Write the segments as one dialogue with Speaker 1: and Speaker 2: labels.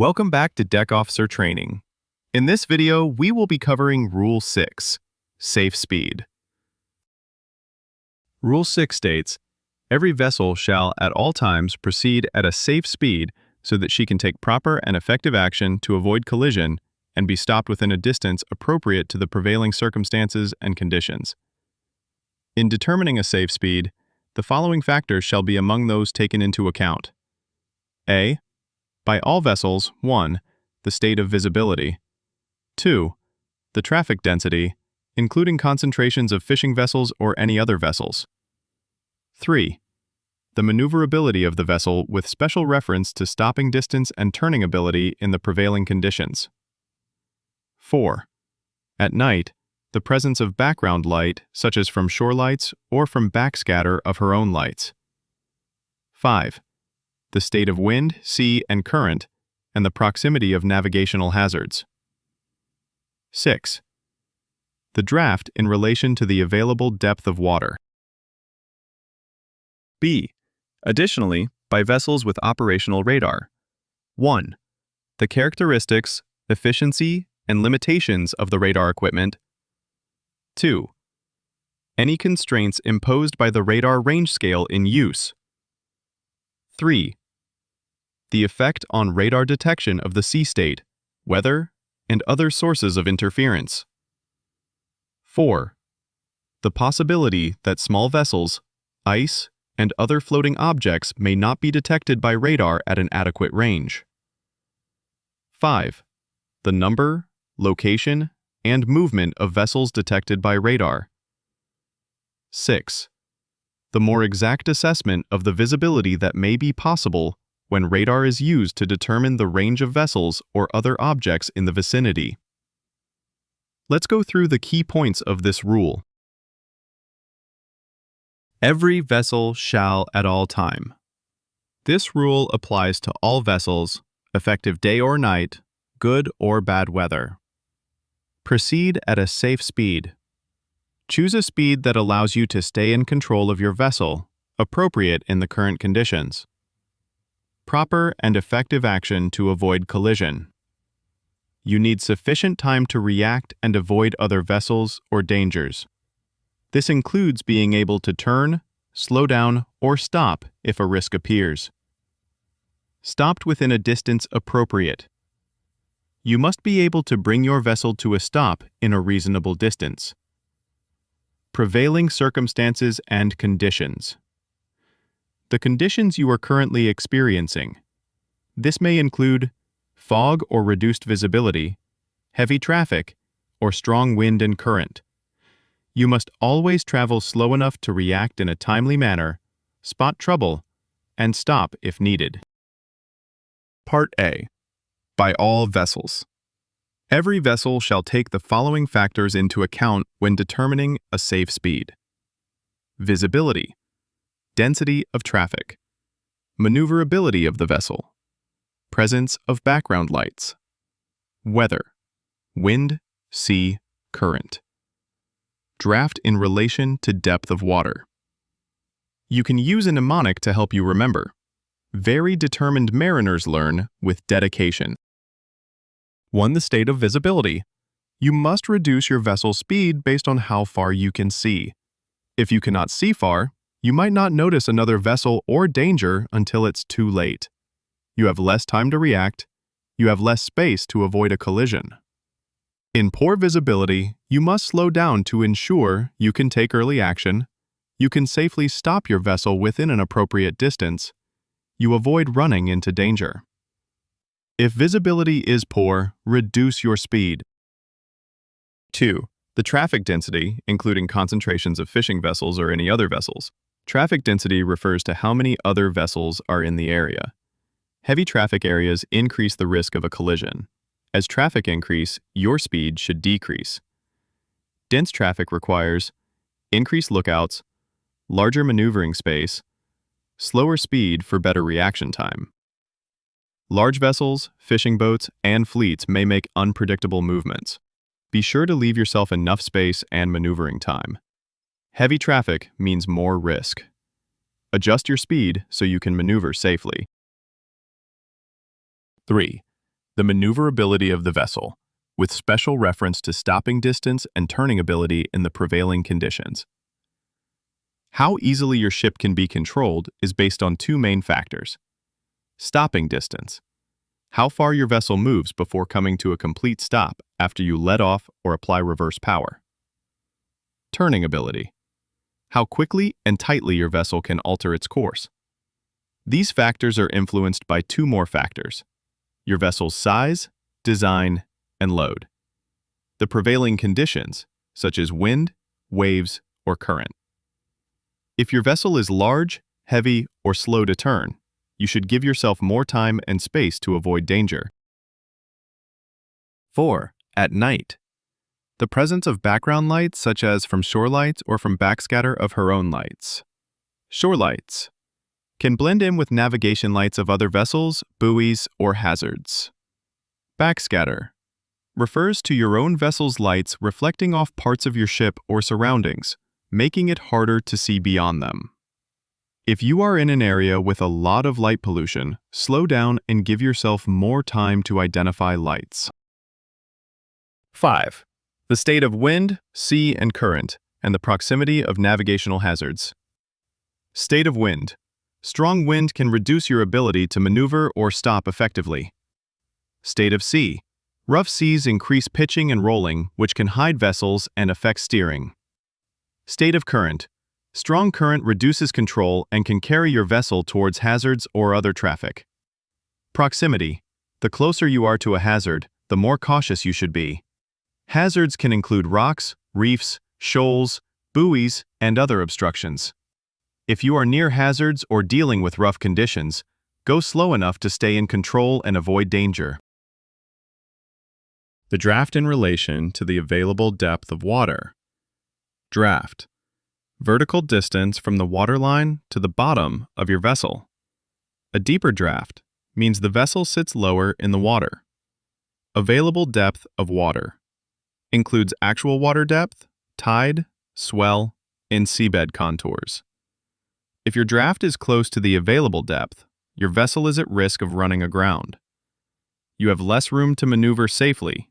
Speaker 1: Welcome back to Deck Officer Training. In this video, we will be covering Rule 6, Safe Speed. Rule 6 states, every vessel shall at all times proceed at a safe speed so that she can take proper and effective action to avoid collision and be stopped within a distance appropriate to the prevailing circumstances and conditions. In determining a safe speed, the following factors shall be among those taken into account. A. By all vessels, 1. The state of visibility. 2. The traffic density, including concentrations of fishing vessels or any other vessels. 3. The maneuverability of the vessel with special reference to stopping distance and turning ability in the prevailing conditions. 4. At night, the presence of background light, such as from shore lights or from backscatter of her own lights. 5. The state of wind, sea, and current, and the proximity of navigational hazards. 6. The draft in relation to the available depth of water. B. Additionally, by vessels with operational radar. 1. The characteristics, efficiency, and limitations of the radar equipment. 2. Any constraints imposed by the radar range scale in use. 3. The effect on radar detection of the sea state, weather, and other sources of interference. 4. The possibility that small vessels, ice, and other floating objects may not be detected by radar at an adequate range. 5. The number, location, and movement of vessels detected by radar. 6. The more exact assessment of the visibility that may be possible when radar is used to determine the range of vessels or other objects in the vicinity. Let's go through the key points of this rule. Every vessel shall at all time. This rule applies to all vessels, effective day or night, good or bad weather. Proceed at a safe speed. Choose a speed that allows you to stay in control of your vessel, appropriate in the current conditions. Proper and effective action to avoid collision. You need sufficient time to react and avoid other vessels or dangers. This includes being able to turn, slow down, or stop if a risk appears. Stopped within a distance appropriate. You must be able to bring your vessel to a stop in a reasonable distance. Prevailing circumstances and conditions. The conditions you are currently experiencing. This may include fog or reduced visibility, heavy traffic, or strong wind and current. You must always travel slow enough to react in a timely manner, spot trouble, and stop if needed. Part A. By all vessels. Every vessel shall take the following factors into account when determining a safe speed. Visibility. Density of traffic. Maneuverability of the vessel. Presence of background lights. Weather. Wind, sea, current. Draft in relation to depth of water. You can use a mnemonic to help you remember. Very determined mariners learn with dedication. 1. The state of visibility. You must reduce your vessel's speed based on how far you can see. If you cannot see far, you might not notice another vessel or danger until it's too late. You have less time to react. You have less space to avoid a collision. In poor visibility, you must slow down to ensure you can take early action. You can safely stop your vessel within an appropriate distance. You avoid running into danger. If visibility is poor, reduce your speed. 2. The traffic density, including concentrations of fishing vessels or any other vessels. Traffic density refers to how many other vessels are in the area. Heavy traffic areas increase the risk of a collision. As traffic increase, your speed should decrease. Dense traffic requires increased lookouts, larger maneuvering space, slower speed for better reaction time. Large vessels, fishing boats, and fleets may make unpredictable movements. Be sure to leave yourself enough space and maneuvering time. Heavy traffic means more risk. Adjust your speed so you can maneuver safely. 3. the maneuverability of the vessel, with special reference to stopping distance and turning ability in the prevailing conditions. How easily your ship can be controlled is based on two main factors. Stopping distance, how far your vessel moves before coming to a complete stop after you let off or apply reverse power. Turning ability, how quickly and tightly your vessel can alter its course. These factors are influenced by two more factors: your vessel's size, design, and load. The prevailing conditions, such as wind, waves, or current. If your vessel is large, heavy, or slow to turn, you should give yourself more time and space to avoid danger. 4. At night. The presence of background lights, such as from shore lights or from backscatter of her own lights. Shore lights can blend in with navigation lights of other vessels, buoys, or hazards. Backscatter refers to your own vessel's lights reflecting off parts of your ship or surroundings, making it harder to see beyond them. If you are in an area with a lot of light pollution, slow down and give yourself more time to identify lights. 5. The state of wind, sea, and current, and the proximity of navigational hazards. State of wind. Strong wind can reduce your ability to maneuver or stop effectively. State of sea. Rough seas increase pitching and rolling, which can hide vessels and affect steering. State of current. Strong current reduces control and can carry your vessel towards hazards or other traffic. Proximity. The closer you are to a hazard, the more cautious you should be. Hazards can include rocks, reefs, shoals, buoys, and other obstructions. If you are near hazards or dealing with rough conditions, go slow enough to stay in control and avoid danger. The draft in relation to the available depth of water. Draft. Vertical distance from the waterline to the bottom of your vessel. A deeper draft means the vessel sits lower in the water. Available depth of water includes actual water depth, tide, swell, and seabed contours. If your draft is close to the available depth, your vessel is at risk of running aground. You have less room to maneuver safely.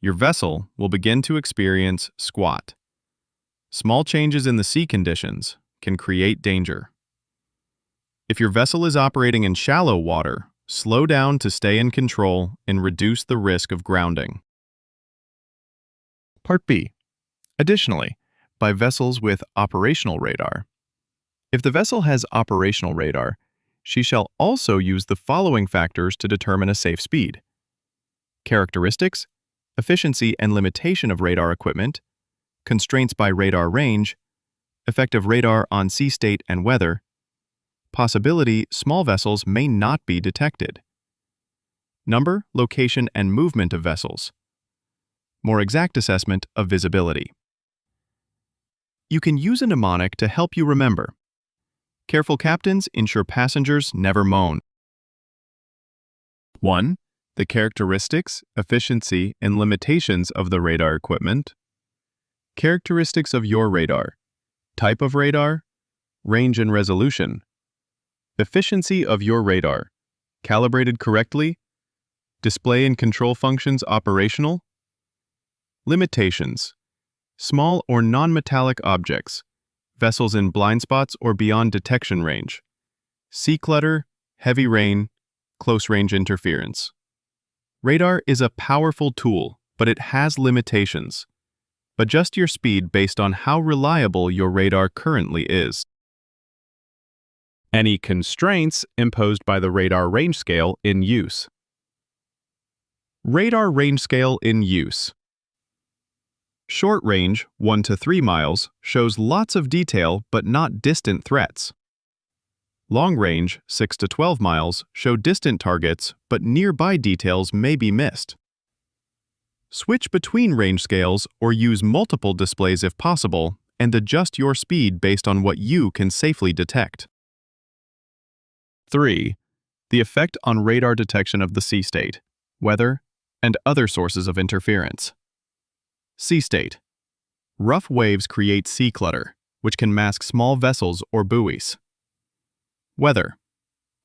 Speaker 1: Your vessel will begin to experience squat. Small changes in the sea conditions can create danger. If your vessel is operating in shallow water, slow down to stay in control and reduce the risk of grounding. Part B. Additionally, by vessels with operational radar. If the vessel has operational radar, she shall also use the following factors to determine a safe speed: characteristics, efficiency and limitation of radar equipment, constraints by radar range, effect of radar on sea state and weather, possibility small vessels may not be detected, number, location, and movement of vessels, more exact assessment of visibility. You can use a mnemonic to help you remember. Careful captains ensure passengers never moan. 1. The characteristics, efficiency, and limitations of the radar equipment. Characteristics of your radar. Type of radar. Range and resolution. Efficiency of your radar. Calibrated correctly. Display and control functions operational. Limitations. Small or non-metallic objects. Vessels in blind spots or beyond detection range. Sea clutter, heavy rain, close-range interference. Radar is a powerful tool, but it has limitations. Adjust your speed based on how reliable your radar currently is. Any constraints imposed by the radar range scale in use. Radar range scale in use. Short range, 1 to 3 miles, shows lots of detail but not distant threats. Long range, 6 to 12 miles, show distant targets but nearby details may be missed. Switch between range scales or use multiple displays if possible and adjust your speed based on what you can safely detect. 3. The effect on radar detection of the sea state, weather, and other sources of interference. Sea state. Rough waves create sea clutter, which can mask small vessels or buoys. Weather.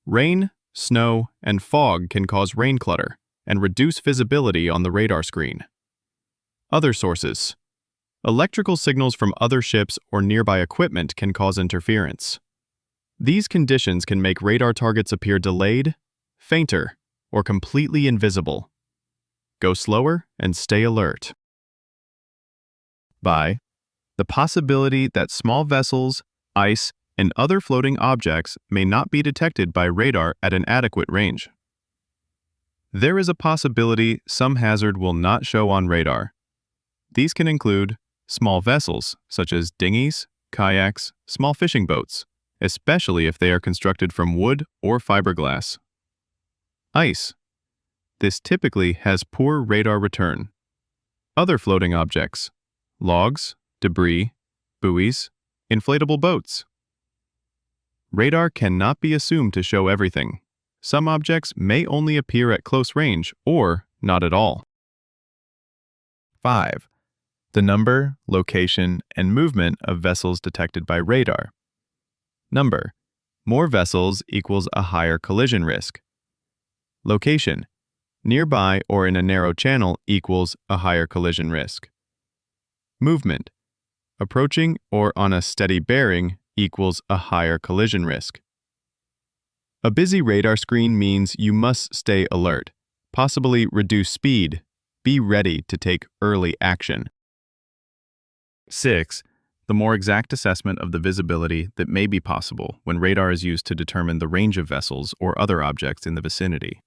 Speaker 1: Rain, snow, and fog can cause rain clutter, and reduce visibility on the radar screen. Other sources. Electrical signals from other ships or nearby equipment can cause interference. These conditions can make radar targets appear delayed, fainter, or completely invisible. Go slower and stay alert. By the possibility that small vessels, ice, and other floating objects may not be detected by radar at an adequate range. There is a possibility some hazard will not show on radar. These can include small vessels, such as dinghies, kayaks, small fishing boats, especially if they are constructed from wood or fiberglass. Ice. This typically has poor radar return. Other floating objects, logs, debris, buoys, inflatable boats. Radar cannot be assumed to show everything. Some objects may only appear at close range or not at all. 5. The number, location, and movement of vessels detected by radar. Number. More vessels equals a higher collision risk. Location. Nearby or in a narrow channel equals a higher collision risk. Movement. Approaching or on a steady bearing equals a higher collision risk. A busy radar screen means you must stay alert, possibly reduce speed, be ready to take early action. 6. The more exact assessment of the visibility that may be possible when radar is used to determine the range of vessels or other objects in the vicinity.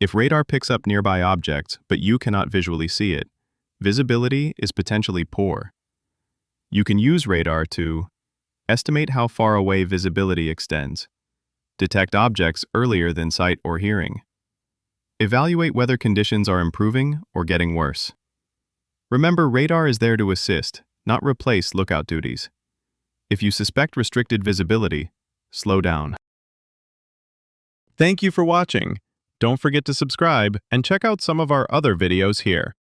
Speaker 1: If radar picks up nearby objects but you cannot visually see it, visibility is potentially poor. You can use radar to estimate how far away visibility extends, detect objects earlier than sight or hearing, evaluate whether conditions are improving or getting worse. Remember, radar is there to assist, not replace lookout duties. If you suspect restricted visibility, slow down. Thank you for watching. Don't forget to subscribe and check out some of our other videos here.